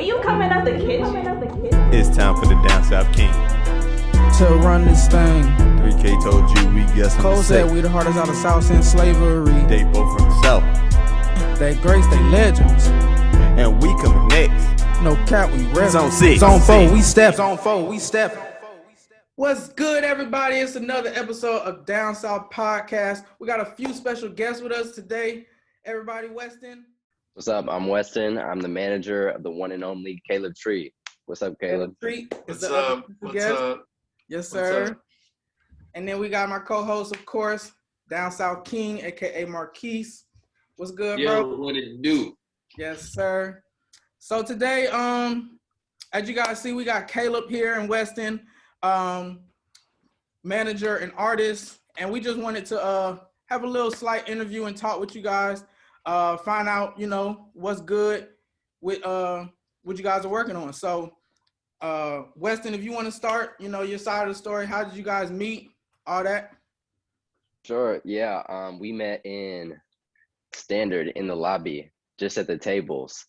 Ain't you coming out the kitchen? It's time for the Down South King. To run this thing. 3K told you we got something Cole to said say. we the hardest out of South since slavery. They both from the South. They grace, they legends. And we coming next. No cap, we rep. Zone 6. Zone 4, we step. Zone 4, we step. What's good, everybody? It's another episode of Down South Podcast. We got a few special guests with us today. Everybody, Weston. What's up? I'm Weston. I'm the manager of the one and only Kaleb IG. What's up, Kaleb? What's up? Yes, sir. What's up? And then we got my co-host, of course, Down South King, aka Marquis. What's good, bro? What it do? Yes, sir. So today, as you guys see, we got Kaleb here in Weston, manager and artist, and we just wanted to have a little slight interview and talk with you guys, find out, what's good with what you guys are working on. So, Weston, if you want to start, your side of the story, how did you guys meet, all that? Sure. Yeah. We met in Standard in the lobby, just at the tables.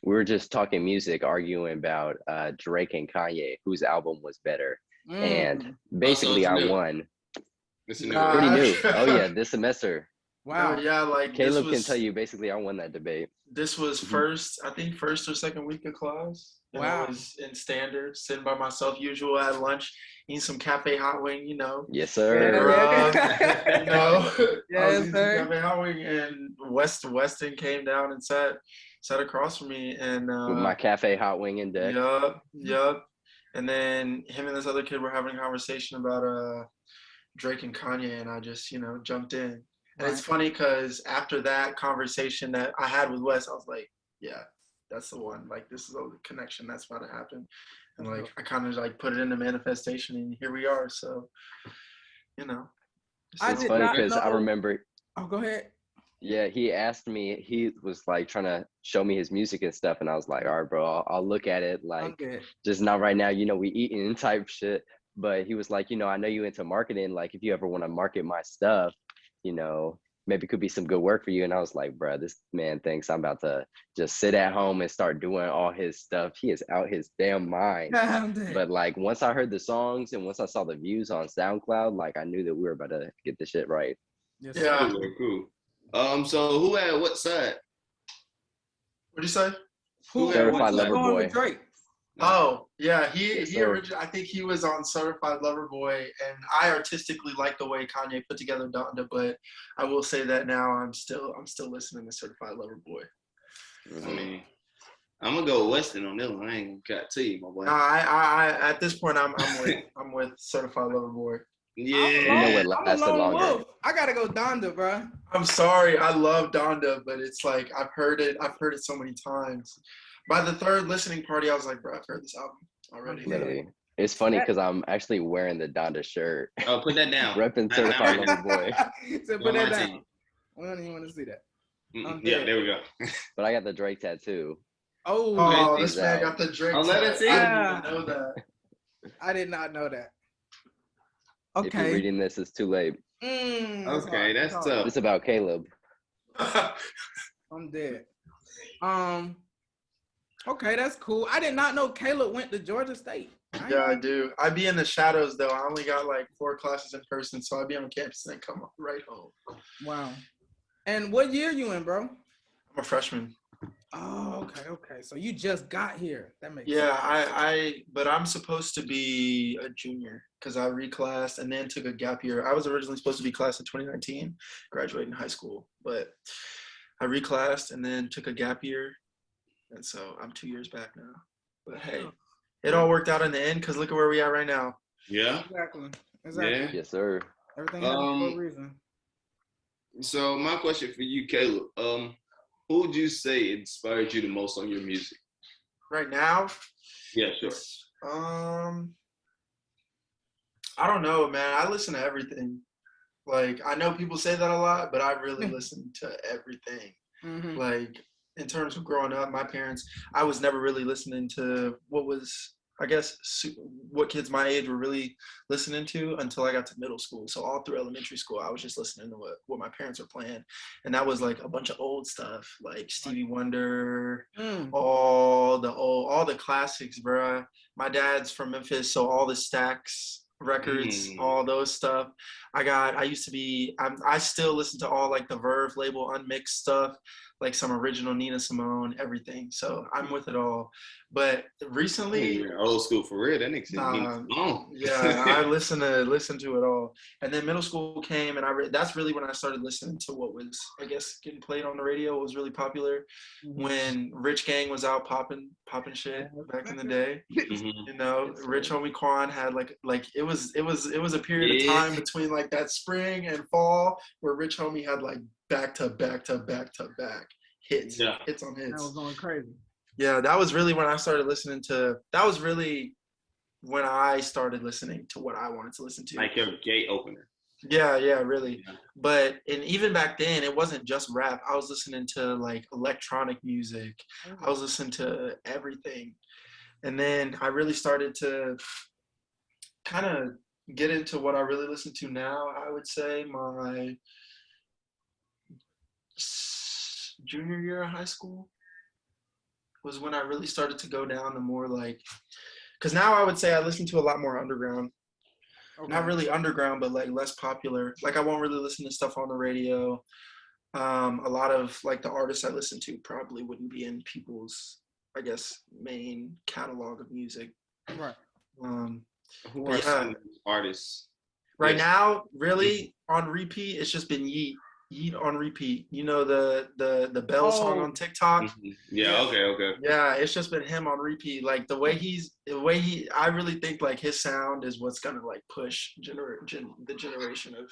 We were just talking music, arguing about Drake and Kanye, whose album was better. And basically, I won. It's new. Pretty new. Oh yeah, this semester. Wow. Yeah, like Kaleb can tell you. Basically, I won that debate. This was first or second week of class. And Wow. I was in Standard, sitting by myself, usual at lunch, eating some cafe hot wing, Yes, sir. I Yes, was eating sir. cafe hot wing, and Weston came down and sat across from me, and With my cafe hot wing in deck. Yup. And then him and this other kid were having a conversation about Drake and Kanye, and I just, jumped in. And it's funny because after that conversation that I had with Wes, I was like, yeah, that's the one. Like, this is a connection that's about to happen. And like, I kind of like put it into manifestation, and here we are. So, I It's did funny not because I know- remember. Oh, go ahead. Yeah, he asked me. He was like trying to show me his music and stuff, and I was like, all right, bro, I'll look at it. Like, Okay. just not right now. We eating type shit. But he was like, I know you into marketing. Like, if you ever want to market my stuff, maybe it could be some good work for you. And I was like, bro, this man thinks I'm about to just sit at home and start doing all his stuff. He is out his damn mind. But like, once I heard the songs and once I saw the views on SoundCloud, like, I knew that we were about to get this shit right. Yes, Yeah. sir. Cool. So who had what side? What'd you say? Who Certified who's Lover going Boy. with Drake? Oh, yeah, Yes, he sir. originally, I think he was on Certified Lover Boy, and I artistically like the way Kanye put together Donda, but I will say that now I'm still listening to Certified Lover Boy. I mean, I'm gonna go Weston on this one. I ain't gonna tell you, my boy. I at this point I'm with Certified Lover Boy. Yeah. You know what I'm lasted a lone longer. wolf. I gotta go Donda, bro. I'm sorry, I love Donda, but it's like I've heard it so many times. By the third listening party, I was like, bro, I've heard this album already. Literally. It's funny because I'm actually wearing the Donda shirt. Oh, put that down. Repping Certified Lover Boy. So put that down. We don't even want to see that. Yeah, there we go. But I got the Drake tattoo. Oh, Oh, Okay, this man out. got the Drake. Oh, let it see. I didn't even know that. I did not know that. If you're Okay. reading this, it's too late. That's Okay, hard. that's hard. tough. It's about Kaleb. I'm dead. Okay, that's cool. I did not know Kaleb went to Georgia State. Yeah, I do. I be in the shadows though. I only got like 4 classes in person, so I be on campus and then come right home. Wow. And what year you in, bro? I'm a freshman. Oh, okay. So you just got here. That makes Yeah, but I'm supposed to be a junior because I reclassed and then took a gap year. I was originally supposed to be class in 2019, graduating high school, but I reclassed and then took a gap year, and so I'm 2 years back now. But hey, it all worked out in the end because look at where we are right now. Yeah. Exactly. Yeah. Yes, sir. Everything happens for a reason. So my question for you, Kaleb, who would you say inspired you the most on your music? Right now, Yeah, sure. I don't know, man. I listen to everything. Like, I know people say that a lot, but I really listen to everything. Mm-hmm. Like, in terms of growing up, my parents, I was never really listening to what was I guess what kids my age were really listening to until I got to middle school. So all through elementary school, I was just listening to what my parents were playing, and that was like a bunch of old stuff, like Stevie Wonder, all the classics, bruh. My dad's from Memphis, so all the Stax records, all those stuff. I still listen to all like the Verve label unmixed stuff, like some original Nina Simone, everything. So I'm with it all. But recently, You're old school for real. That nigga said yeah, I listen to it all. And then middle school came, and that's really when I started listening to what was, I guess, getting played on the radio. What was really popular when Rich Gang was out popping shit back in the day. You know, Rich Homie Quan had like it was a period of time between like that spring and fall where Rich Homie had like back to back hits on hits. That was going crazy. Yeah, that was really when I started listening to. That was really when I started listening to what I wanted to listen to. Like your gate opener. Yeah, really. Yeah. But and even back then, it wasn't just rap. I was listening to like electronic music. I was listening to everything, and then I really started to kind of get into what I really listen to now. I would say my junior year of high school was when I really started to go down the more like, because now I would say I listen to a lot more underground. Okay. Not really underground, but like less popular. Like I won't really listen to stuff on the radio. A lot of like the artists I listen to probably wouldn't be in people's, I guess, main catalog of music. Right. Who are some artists? Right now, really on repeat, it's just been Yeet. Yeet on repeat. You know the Bell song on TikTok. Yeah. Okay. Yeah, it's just been him on repeat. Like the way I really think like his sound is what's gonna like push the generation of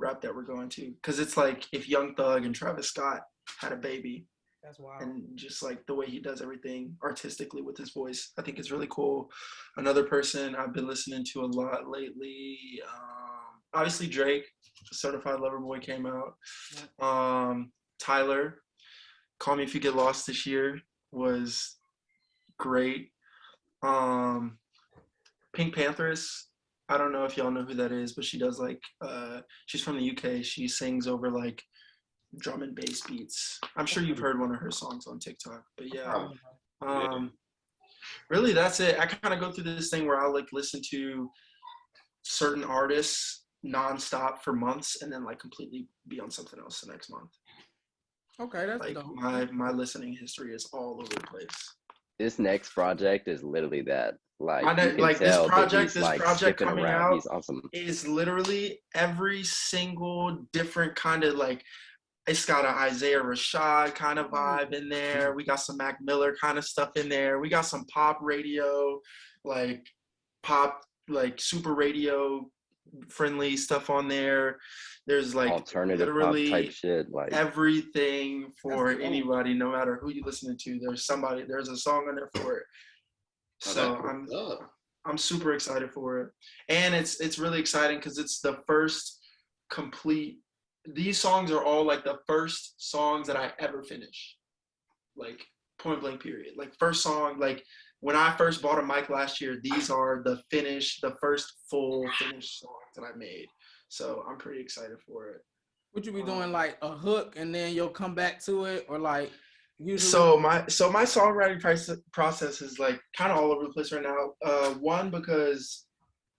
rap that we're going to. Because it's like if Young Thug and Travis Scott had a baby. That's wild. And just like the way he does everything artistically with his voice, I think it's really cool. Another person I've been listening to a lot lately, obviously Drake. Certified Lover Boy came out. Tyler, Call Me If You Get Lost this year was great. Pink Panthers, I don't know if y'all know who that is, but she does like, she's from the UK. She sings over like drum and bass beats. I'm sure you've heard one of her songs on TikTok, but yeah. Really that's it. I kind of go through this thing where I'll like listen to certain artists nonstop for months and then like completely be on something else the next month. Okay, that's like dope. my listening history is all over the place. This next project is literally that. Like this project coming out he's awesome. Is literally every single different kind of like, it's got an Isaiah Rashad kind of vibe in there. We got some Mac Miller kind of stuff in there. We got some pop radio, like super radio friendly stuff on there. There's like alternative pop type shit, like everything for anybody, no matter who you're listening to. There's a song on there for it. So I'm super excited for it, and it's really exciting because it's the first complete. These songs are all like the first songs that I ever finished, like point blank period. Like first song, like when I first bought a mic last year, these are the first full finished songs that I made. So I'm pretty excited for it. Would you be doing like a hook and then you'll come back to it, or like usually? So my songwriting process is like kind of all over the place right now. One, because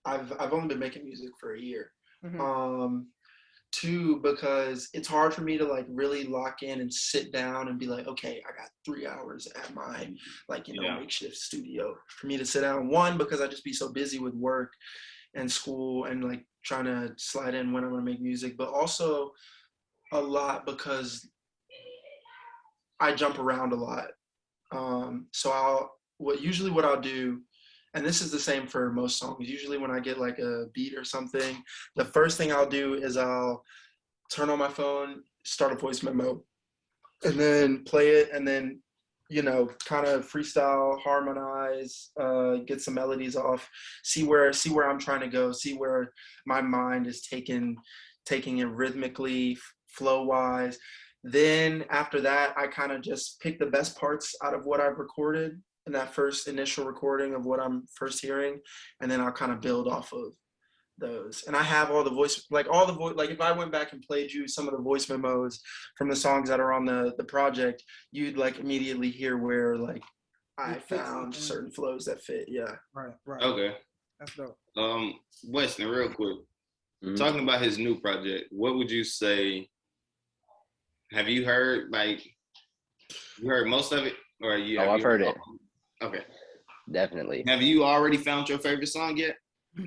I've only been making music for a year. Mm-hmm. Two, because it's hard for me to like really lock in and sit down and be like, okay, I got 3 hours at my makeshift studio for me to sit down. One, because I just be so busy with work and school and like trying to slide in when I want to make music, but also a lot because I jump around a lot. So what I'll do, and this is the same for most songs, usually when I get like a beat or something, the first thing I'll do is I'll turn on my phone, start a voice memo, and then play it, and then, kind of freestyle, harmonize, get some melodies off, see where I'm trying to go, see where my mind is taking it rhythmically, flow-wise. Then after that, I kind of just pick the best parts out of what I've recorded in that first initial recording of what I'm first hearing, and then I'll kind of build off of those. And I have all the voice, like if I went back and played you some of the voice memos from the songs that are on the project, you'd like immediately hear where like I found certain flows that fit. Yeah. Right. Okay. That's dope. Weston, real quick. Mhm. Talking about his new project, what would you say? Have you heard you heard most of it, or you? I've heard it. Okay. Definitely. Have you already found your favorite song yet?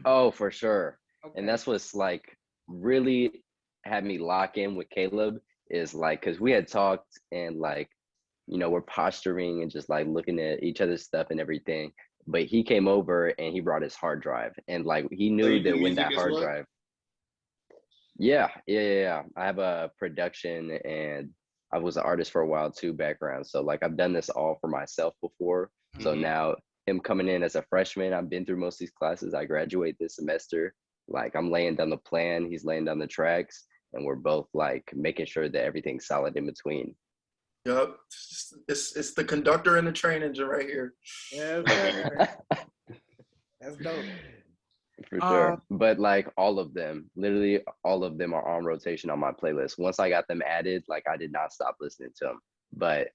Oh, for sure. Okay. And that's what's like really had me lock in with Kaleb is like, cause we had talked and like, you know, we're posturing and just like looking at each other's stuff and everything. But he came over and he brought his hard drive and like he knew you do that when music that as hard well? drive. Yeah. I have a production and I was an artist for a while too background. So like I've done this all for myself before. So Mhm. now him coming in as a freshman, I've been through most of these classes. I graduate this semester. Like I'm laying down the plan, he's laying down the tracks, and we're both like making sure that everything's solid in between. Yep. It's the conductor and the train engine right here. Yeah, sir. That's dope. For sure. But like all of them, literally all of them are on rotation on my playlist. Once I got them added, like I did not stop listening to them. But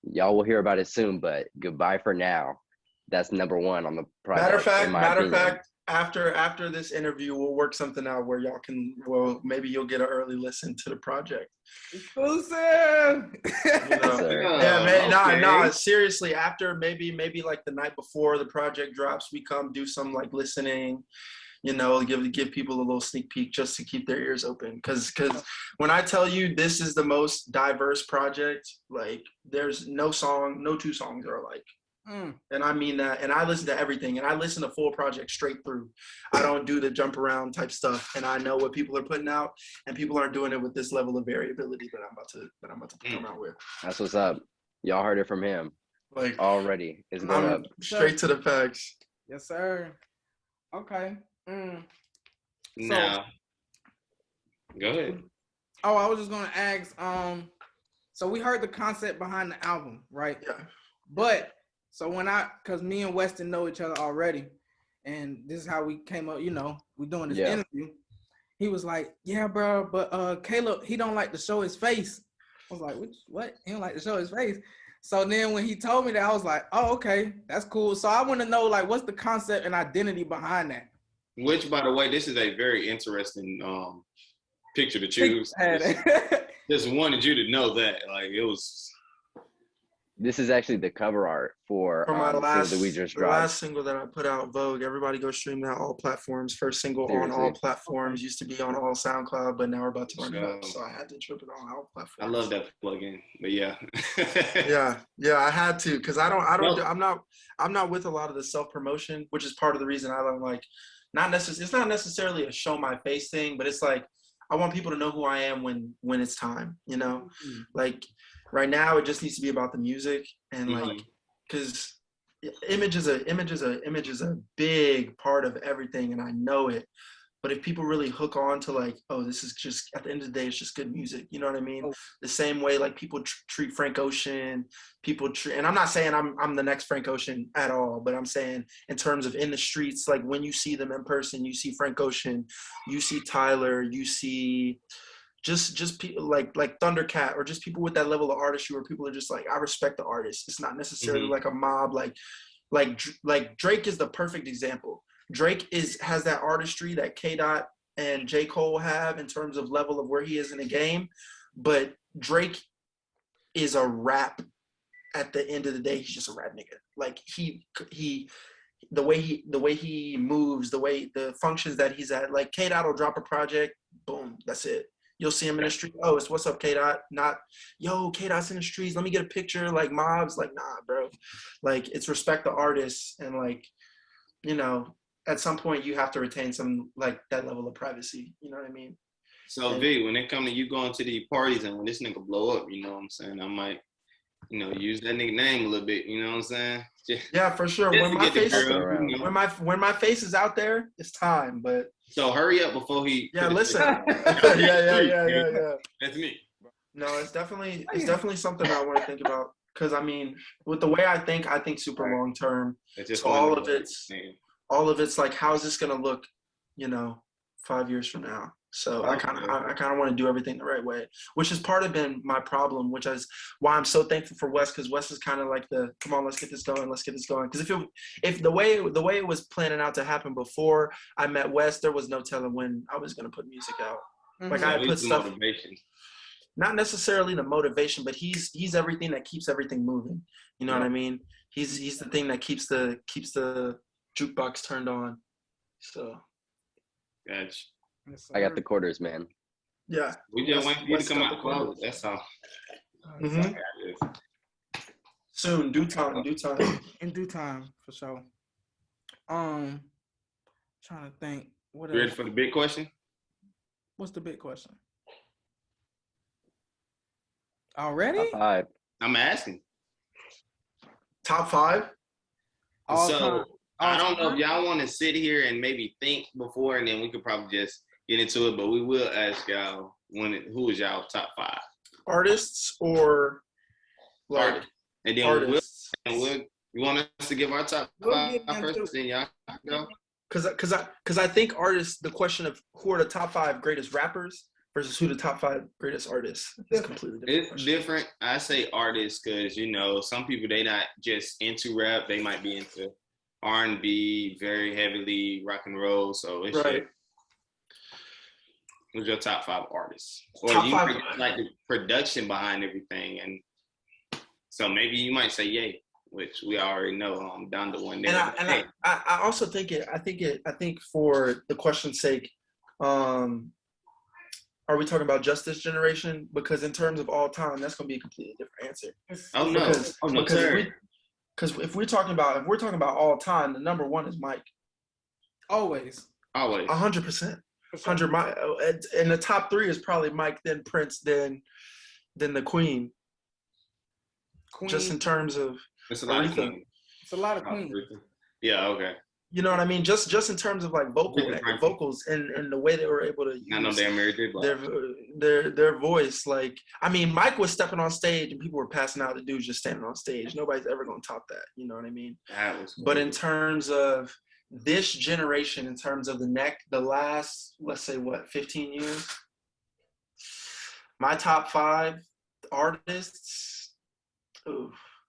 y'all will hear about it soon. But Goodbye for Now, that's number one on the project. Matter of fact, after this interview, we'll work something out where y'all can. Well, maybe you'll get an early listen to the project. Exclusive. You know? Sir. Yeah, man. Nah. Okay. Seriously, after maybe like the night before the project drops, we come do some like listening. You know, give people a little sneak peek just to keep their ears open. Because when I tell you this is the most diverse project, like there's no two songs are alike. And I mean that. And I listen to everything, and I listen to full project straight through. I don't do the jump around type stuff, and I know what people are putting out, and people aren't doing it with this level of variability that I'm about to come out with. That's what's up. Y'all heard it from him Like already. It's going up. straight to the facts. Yes, sir. Okay. Now, go ahead. Oh, I was just gonna ask. So we heard the concept behind the album, right? Yeah. But so cause me and Weston know each other already, and this is how we came up. You know, we doing this interview. He was like, "Yeah, bro, but Kaleb, he don't like to show his face." I was like, "What? He don't like to show his face?" So then when he told me that, I was like, "Oh, okay, that's cool." So I want to know, like, what's the concept and identity behind that? Which, by the way, this is a very interesting picture to choose. Just wanted you to know that, like, it was. This is actually the cover art for my the single that we just dropped. last single that I put out, Vogue. Everybody go stream that, all platforms. First single on all platforms. Used to be on all SoundCloud, but now we're about to run it up, so I had to trip it on all platforms. I love that plugin, but yeah. yeah, I had to, because I'm not with a lot of the self promotion, which is part of the reason I don't like. It's not necessarily a show my face thing, but it's like I want people to know who I am when it's time, you know. Like right now, it just needs to be about the music, and like, because image is a big part of everything, and I know it. But if people really hook on to like, oh, this is just, at the end of the day, it's just good music. You know what I mean? The same way like people treat Frank Ocean, and I'm not saying I'm the next Frank Ocean at all, but I'm saying in terms of in the streets, like when you see them in person, you see Frank Ocean, you see Tyler, you see just people like Thundercat, or just people with that level of artistry where people are just like, I respect the artist. It's not necessarily like a mob, like Drake is the perfect example. Drake has that artistry that K-Dot and J. Cole have in terms of level of where he is in the game, but Drake is a rap. At the end of the day, he's just a rap nigga. Like the way he moves, the functions that he's at. Like K-Dot will drop a project, boom, that's it. You'll see him in the street. Oh, it's what's up, K-Dot? Not, yo, K-Dot's in the streets. Let me get a picture. Like mobs. Like, nah, bro. Like it's respect the artists, and like, you know, at some point you have to retain some like that level of privacy. You know what I mean? So V, when it comes to you going to these parties and when this nigga blow up, you know what I'm saying? I might, you know, use that nigga name a little bit. You know what I'm saying? Yeah, for sure. When my face is out there, it's time. But so hurry up before he. Yeah, listen. yeah. That's me. No, it's definitely something I want to think about. Because I mean, with the way I think super long term. It's just So all of it's like, how is this gonna look, 5 years from now? So I kind of want to do everything the right way, which has part of been my problem, which is why I'm so thankful for Wes, because Wes is kind of like come on, let's get this going. Because if the way it was planning out to happen before I met Wes, there was no telling when I was gonna put music out. Like I put stuff. Motivation. Not necessarily the motivation, but he's everything that keeps everything moving. You know what I mean? He's the thing that keeps the jukebox turned on. So. Gotcha. I got the quarters, man. Yeah. We just wait for you to come out close. That's all. Mm-hmm. Soon, due time. In due time, for sure. Trying to think. What else? You ready for the big question? What's the big question? Already? Top 5. I'm asking. Top 5? I don't know if y'all want to sit here and maybe think before, and then we could probably just get into it. But we will ask y'all who is y'all top 5 artists or like and then artists. You want us to give our top 5 first, then y'all go. Because I think artists, the question of who are the top 5 greatest rappers versus who the top 5 greatest artists is completely different. It's different. I say artists because some people, they not just into rap, they might be into R&B, very heavily rock and roll. So it's right. Who's your top 5 artists? Or top 5 like the production behind everything, and so maybe you might say Ye, which we already know. Down to one there. And I also think I think for the question's sake, are we talking about just this generation? Because in terms of all time, that's going to be a completely different answer. Because if we're talking about all time, the number 1 is Mike. Always. 100%. 100. And the top 3 is probably Mike, then Prince, then the Queen. Just in terms of it's a lot of Queen. It's a lot of Queen. Yeah. Okay. You know what I mean? Just in terms of like vocals and the way they were able to use I know they're married their voice. Like, I mean, Mike was stepping on stage and people were passing out. The dude's just standing on stage. Nobody's ever gonna top that. You know what I mean? But in terms of this generation, in terms of the last, let's say 15 years, my top 5 artists.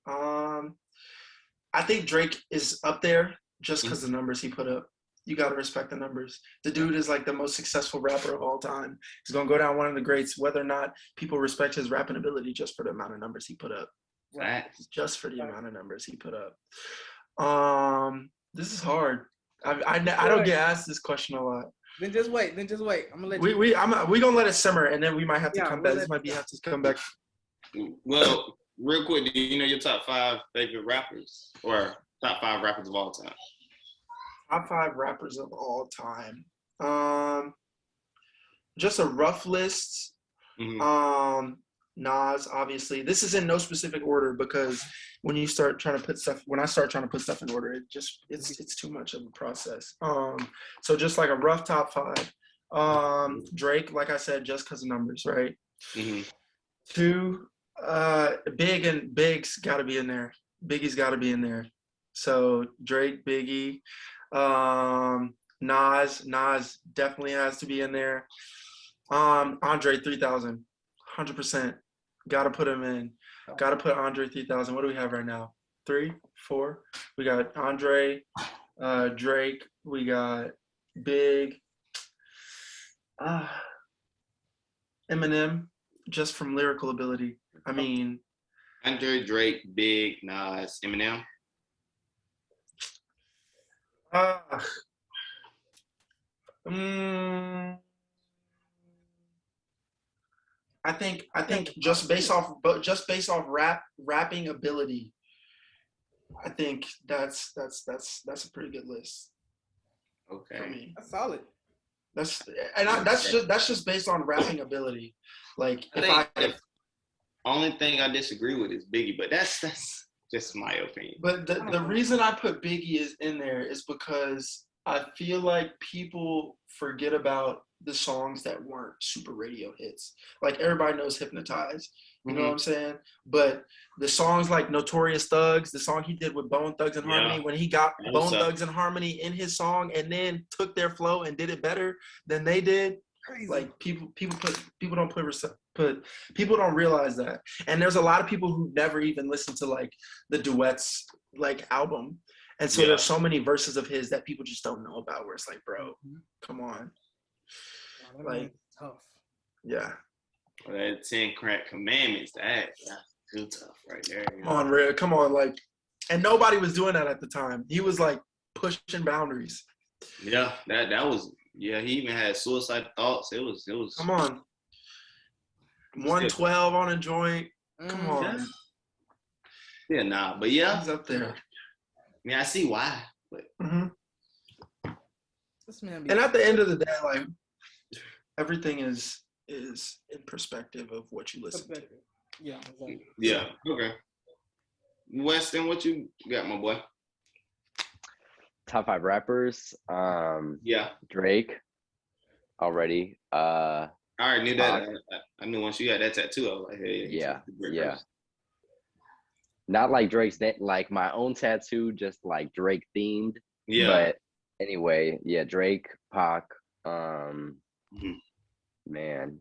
I think Drake is up there. Just because the numbers he put up. You got to respect the numbers. The dude is like the most successful rapper of all time. He's going to go down one of the greats, whether or not people respect his rapping ability just for the amount of numbers he put up. Right. Just for the amount of numbers he put up. This is hard. I don't get asked this question a lot. Then just wait. I'm gonna let you. We gonna let it simmer, and then we might have to come back. This might have to come back. Well, real quick, do you know your top 5 favorite rappers or top 5 rappers of all time? Top 5 rappers of all time. Just a rough list. Mm-hmm. Nas, obviously. This is in no specific order because when I start trying to put stuff in order, it's too much of a process. So just like a rough top 5. Drake, like I said, just because of numbers, right? Mm-hmm. 2, Big's got to be in there. Biggie's got to be in there. So Drake, Biggie, Nas definitely has to be in there. Andre 3000, 100%. Got to put him in. Got to put Andre 3000. What do we have right now? 3, 4. We got Andre, Drake. We got Big, Eminem, just from lyrical ability. I mean, Andre, Drake, Big, Nas, Eminem. I think just based off rapping ability, I think that's a pretty good list. Okay, for me. That's solid. That's just based on rapping ability. Like only thing I disagree with is Biggie, but that's just my opinion. But the reason I put Biggie is in there is because I feel like people forget about the songs that weren't super radio hits. Like everybody knows Hypnotize, you know what I'm saying? But the songs like Notorious Thugs, the song he did with Bone Thugs and Harmony, when he got Bone Thugs and Harmony in his song and then took their flow and did it better than they did. Crazy. Like people don't realize that. And there's a lot of people who never even listen to like the duets like album. And so there's so many verses of his that people just don't know about where it's like, bro, come on. Like tough. Yeah. Well, that 10 crack commandments, that's too tough right there. Come on, Red. Come on, like, and nobody was doing that at the time. He was like pushing boundaries. Yeah, that was. Yeah, he even had suicide thoughts. It was. Come on. 112 on a joint. Come on. Yeah, nah, but yeah, he's up there. I mean, I see why. But this man and at the end of the day, like everything is in perspective of what you listen to. Yeah. Exactly. Yeah. Okay. Weston, what you got, my boy? Top 5 rappers. Yeah. Drake. Already. I already knew that. I knew once you had that tattoo, I was like, hey. Yeah. Not like Drake's, like my own tattoo, just like Drake themed. Yeah. But anyway, yeah, Drake, Pac, man.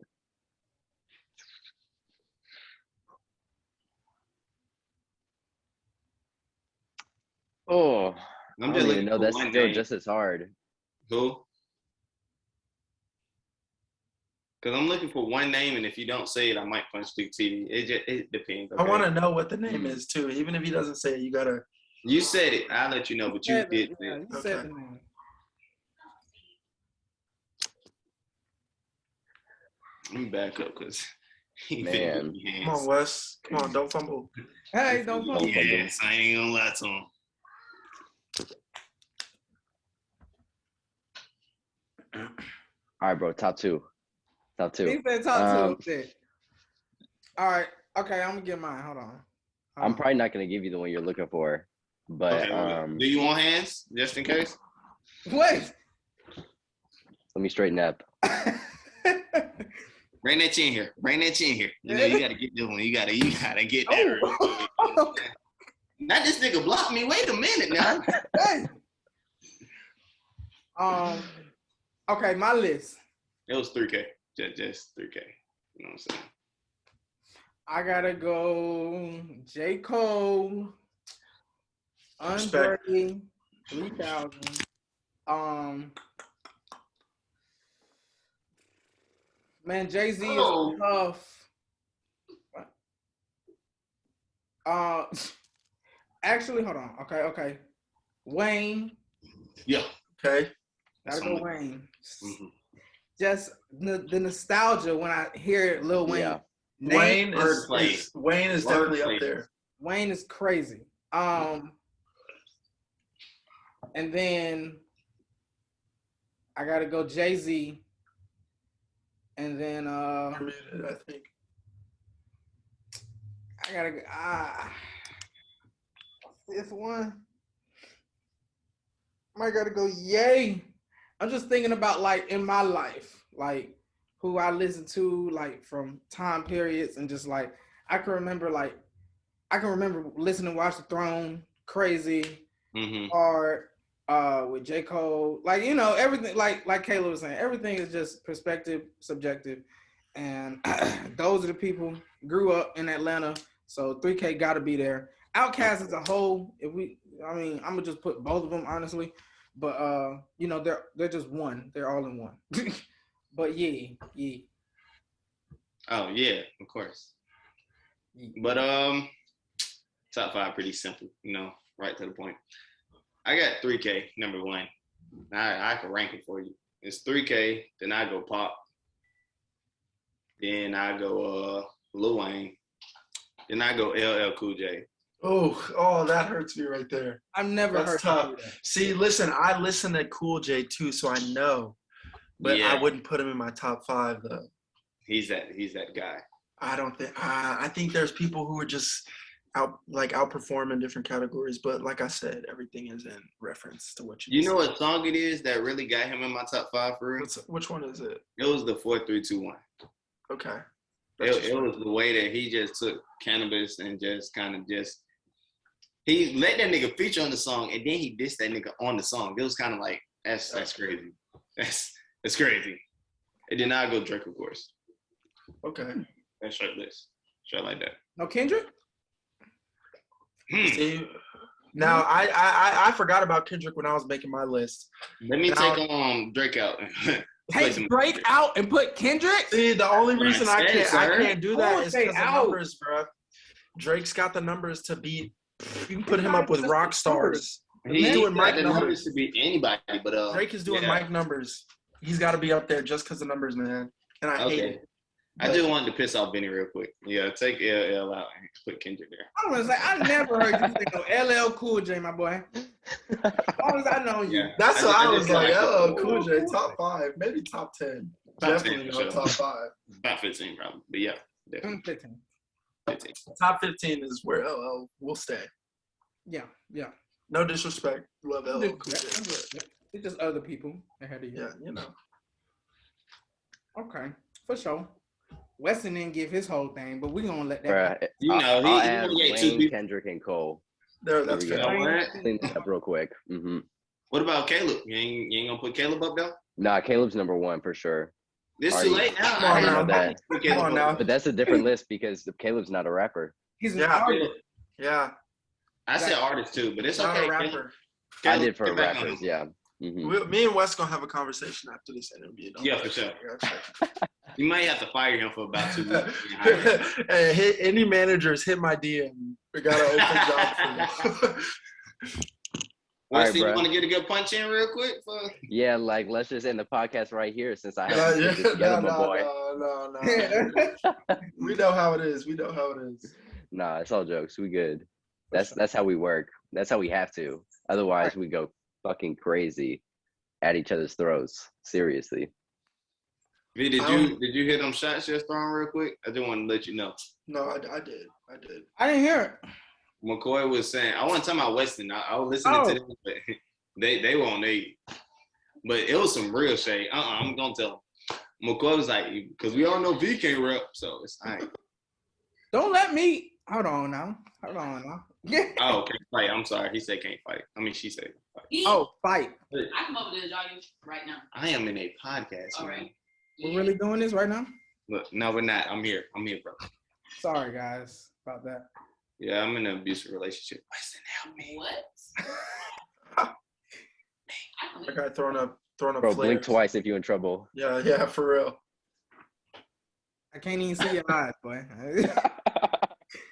Oh, I'm I just don't even know. That's one still name. just as hard. Who? Because I'm looking for one name, and if you don't say it, I might punch through TV. It depends. Okay? I want to know what the name is too. Even if he doesn't say it, you gotta. You said it. I'll let you know, but you did. Yeah, you said the name. Let me back up because he Man. Come on, Wes. Come on, don't fumble. Hey, don't fumble. Yes, I ain't gonna lie to him. All right, bro. Top two. He said top 2. All right. Okay, I'm gonna get mine. Hold on. I'm probably not gonna give you the one you're looking for, but Okay, do you want hands just in case? Wait. let me straighten up. Bring that chin here. You know, you gotta get this one. You gotta get that. Not this nigga blocked me. Wait a minute now. Hey. Okay, my list. It was 3K. Just 3K. You know what I'm saying? I gotta go J. Cole, Andre 3000. Man, Jay-Z is tough. Actually, hold on. Okay. Wayne. Yeah. Okay. Gotta go Wayne. Mm-hmm. Just the nostalgia when I hear Lil Wayne. Yeah. Wayne is definitely up there. Wayne is crazy. And then I gotta go Jay-Z. And then I think I gotta go fifth one. I gotta go Ye. I'm just thinking about like in my life, like who I listen to, like from time periods, and just like I can remember listening to Watch the Throne, Crazy, Hard, with J. Cole, like everything, like Kaleb was saying, everything is just perspective, subjective, and those are the people grew up in Atlanta, so 3K got to be there. Outkast as a whole, I'm gonna just put both of them honestly. But they're just one. They're all in one. But yeah. Oh yeah, of course. But top 5 pretty simple, right to the point. I got 3K, number 1. I can rank it for you. It's 3K, then I go Pop. Then I go Lil Wayne. Then I go LL Cool J. Oh, that hurts me right there. I've never heard tough. That. See, listen, I listen to Cool J too, so I know, but I wouldn't put him in my top 5 though. He's that guy. I don't think. I think there's people who are just. outperform in different categories. But like I said, everything is in reference to what you. You know what song it is that really got him in my top 5 for real? Which one is it? It was the 4 3 2 1. Okay. It was the way that he just took cannabis and just kind of he let that nigga feature on the song and then he dissed that nigga on the song. It was kind of like that's crazy. That's crazy. It did not go Drake, of course. Okay. That's shirtless. Shit like that. No Kendrick? See, now I forgot about Kendrick when I was making my list. Let me take Drake out. Take Drake out and put Kendrick? See, the only reason I sir. can't do that is because of out. numbers, bro. Drake's got the numbers to beat. You can put him up with rock stars. He's doing Mike numbers. To be anybody, but Drake is doing Mike numbers. He's got to be up there just because of numbers, man. And I hate it. I just wanted to piss off Vinny real quick. Yeah, take LL out and put Kendrick there. I was like, I never heard you say no LL Cool J, my boy. As long as I know you. Yeah. That's what I was like. LL Cool J, top 5, maybe top 10. Definitely not top 5. Top 15 probably, but yeah, definitely 15. Top 15 is where LL will stay. Yeah. No disrespect, love LL Cool J. It's just other people ahead of you. Yeah, you know. Okay, for sure. Weston didn't give his whole thing, but we're gonna let that. Bruh, I'll add Wayne, Kendrick, and Cole. That's There we go. Clean this up real quick. Mm-hmm. What about Caleb? You ain't gonna put Caleb up though? Nah, Caleb's number 1 for sure. This too late now. Come on now. That. Come on now. But that's a different list because Caleb's not a rapper. He's an artist. Yeah. I said artist too, but it's Not okay. a rapper. I did for get back on rappers, him. yeah. Mm-hmm. Me and Wes gonna have a conversation after this interview. Yeah, for sure. You might have to fire him for about 2 weeks. Hey, any managers hit my DM. We got an open job for you. Westy, All right, you want to get a good punch in real quick? Yeah, like let's just end the podcast right here since I have to get this together, my boy. No. We know how it is. Nah, it's all jokes. We good. That's how we work. That's how we have to. Otherwise, we go fucking crazy at each other's throats. Seriously. V, did you hear them shots just thrown real quick? I just want to let you know. No, I did. I didn't hear it. McCoy was saying, I want to talk about Weston. I was listening to them, but they were on they. But it was some real shade. I'm gonna tell them. McCoy was like, because we all know V can't rap, so it's all right. Don't let me. Hold on now. Yeah. Oh, can't fight. I'm sorry. He said can't fight. I mean, she said fight. Oh, fight. I come over to the jogging right now. I am in a podcast. All man. right. We're really doing this right now? Look, no, we're not. I'm here, bro. Sorry, guys, about that. Yeah, I'm in an abusive relationship. Weston, help me. What? I got thrown up. Bro, flares. blink twice if you're in trouble. Yeah, for real. I can't even see your eyes, boy.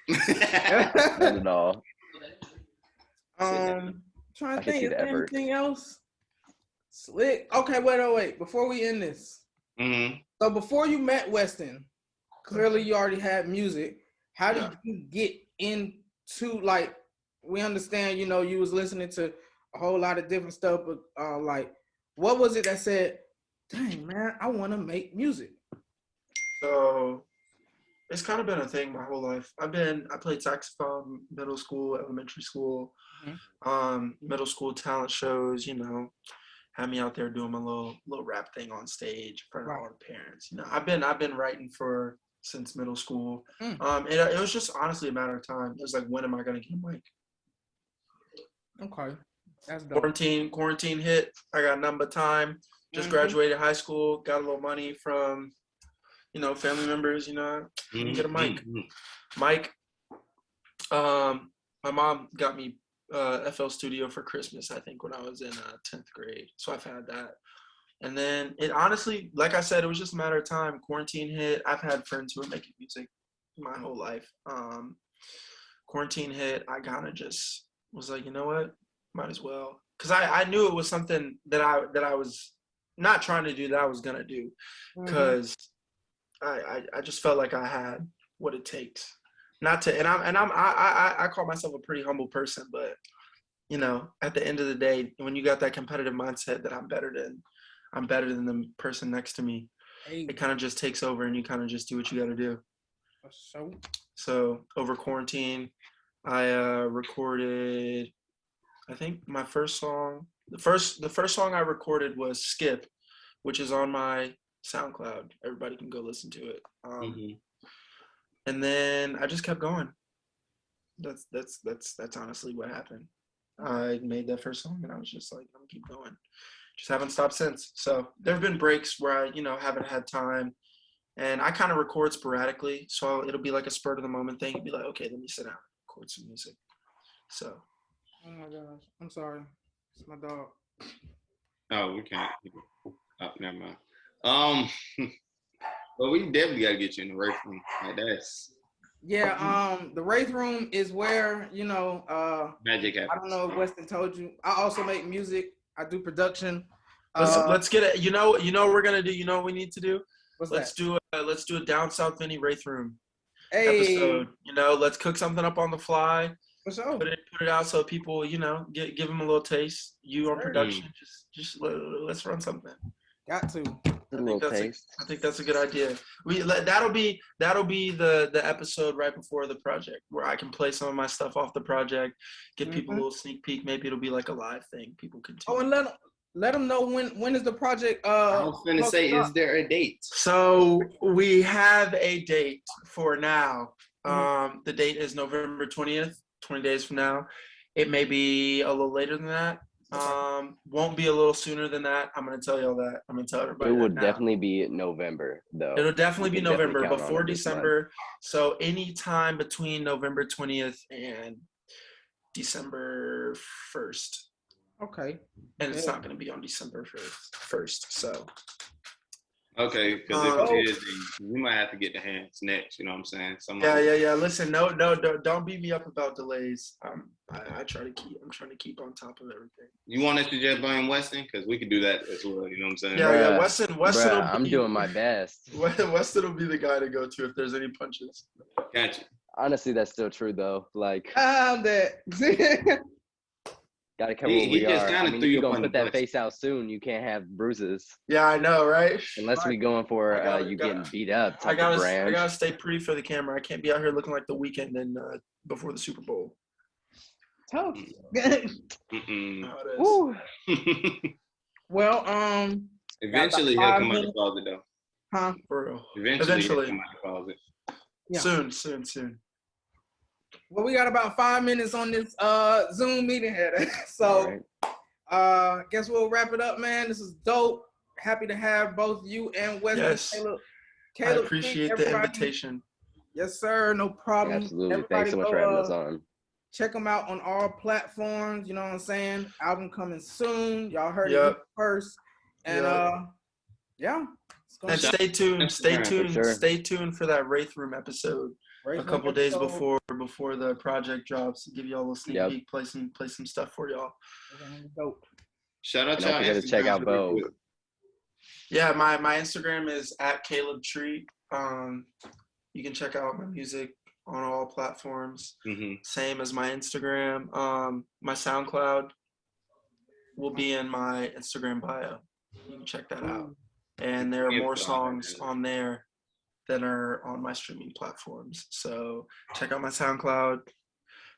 Not at all. Trying I to can think, see is the there effort. anything else? Slick. Okay, wait. Before we end this. Mm-hmm. So before you met Weston, clearly you already had music. How did you get into, like, we understand, you was listening to a whole lot of different stuff, but like, what was it that said, dang, man, I want to make music? So it's kind of been a thing my whole life. I played saxophone middle school, elementary school, middle school talent shows, had me out there doing my little rap thing on stage in front of all the parents. I've been writing since middle school. It was just honestly a matter of time. It was like, when am I gonna get a mic? Okay. That's dope. Quarantine hit. I got nothing but time. Just graduated high school, got a little money from family members, get a mic. Mic. My mom got me FL Studio for Christmas, I think, when I was in 10th grade. So I've had that. And then it honestly, like I said, it was just a matter of time. Quarantine hit. I've had friends who were making music my whole life. Quarantine hit. I kind of just was like, you know what? Might as well. Because I knew it was something that I was not trying to do, that I was going to do. Because I just felt like I had what it takes. I call myself a pretty humble person, but at the end of the day, when you got that competitive mindset that I'm better than the person next to me, it kind of just takes over, and you kind of just do what you got to do. So over quarantine, I recorded, I think my first song, the first song I recorded was Skip, which is on my SoundCloud. Everybody can go listen to it. And then I just kept going. That's honestly what happened. I made that first song and I was just like, I'm gonna keep going. Just haven't stopped since. So there have been breaks where I, haven't had time, and I kind of record sporadically. So it'll be like a spur of the moment thing. It'll be like, okay, let me sit down, record some music. So. Oh my gosh, I'm sorry. It's my dog. Oh, we can't. Oh, never mind. But we definitely gotta get you in the Wraith room. Like that's the Wraith room is where magic happens. I don't know if Weston told you. I also make music. I do production. Let's get it. You know what we're gonna do. You know what we need to do. Let's do a Down South Vinny Wraith room episode. Let's cook something up on the fly. For sure. Put it out so people, give them a little taste. You on production, just let's run something. Got to. I think that's a good idea. That'll be the episode right before the project where I can play some of my stuff off the project, give people a little sneak peek. Maybe it'll be like a live thing. People can tune. Oh, and let them know when is the project. I was gonna say, is there a date? So we have a date for now. The date is November 20th, 20 days from now. It may be a little later than that. Won't be a little sooner than that. I'm gonna tell y'all that. I'm gonna tell everybody. It would definitely be November, though. It'll definitely be November, before December. So any time between November 20th and December 1st. Okay. And it's not gonna be on December 1st. So. Okay, because if it is, we might have to get the hands next. You know what I'm saying? Yeah. Listen, no, don't beat me up about delays. I'm trying to keep on top of everything. You want us to just blame Weston? Because we could do that as well. You know what I'm saying? Yeah. Weston. I'm doing my best. Weston will be the guy to go to if there's any punches. Gotcha. Honestly, that's still true though. Like, I'm that. gotta cover what we are. I mean, threw you're you gonna up put on the that bus. face out soon. You can't have bruises Yeah, I know, right? unless we going for getting beat up. I gotta stay pretty for the camera. I can't be out here looking like the Weeknd and before the Super Bowl. Tough. Woo. Well, eventually he'll come out the closet though. Huh? For real. Eventually he'll come out the closet. Yeah. Soon. Well, we got about 5 minutes on this Zoom meeting here. So guess we'll wrap it up, man. This is dope. Happy to have both you and Weston. Yes. Caleb, I appreciate the invitation. Yes, sir. No problem. Absolutely. Thanks so much for having us on. Check them out on all platforms. You know what I'm saying? Album coming soon. Y'all heard it first. And and stay tuned. Stay tuned. Sure. Stay tuned for that Wraith Room episode. A couple days before the project drops, give y'all a sneak peek, play some stuff for y'all. Dope. Shout out to Don't forget to check out Vogue. Yeah, my Instagram is @Kaleb IG. You can check out my music on all platforms. Same as my Instagram. My SoundCloud will be in my Instagram bio. You can check that out. And there are more songs on there that are on my streaming platforms. So check out my SoundCloud.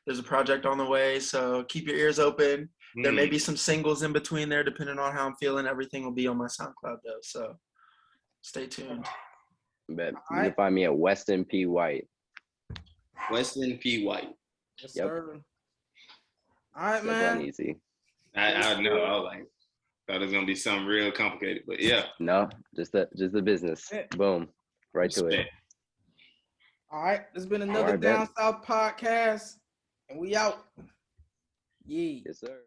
There's a project on the way, so keep your ears open. There may be some singles in between there, depending on how I'm feeling. Everything will be on my SoundCloud though, so stay tuned. But you can find me at Weston P. White. Weston P. White. Yes, sir. All right, man. Easy. I know. I was like, thought it was gonna be something real complicated, but yeah. No, just the business. Boom. Right to it. All right. This has been another Down South podcast, and we out. Yeah. Yes, sir.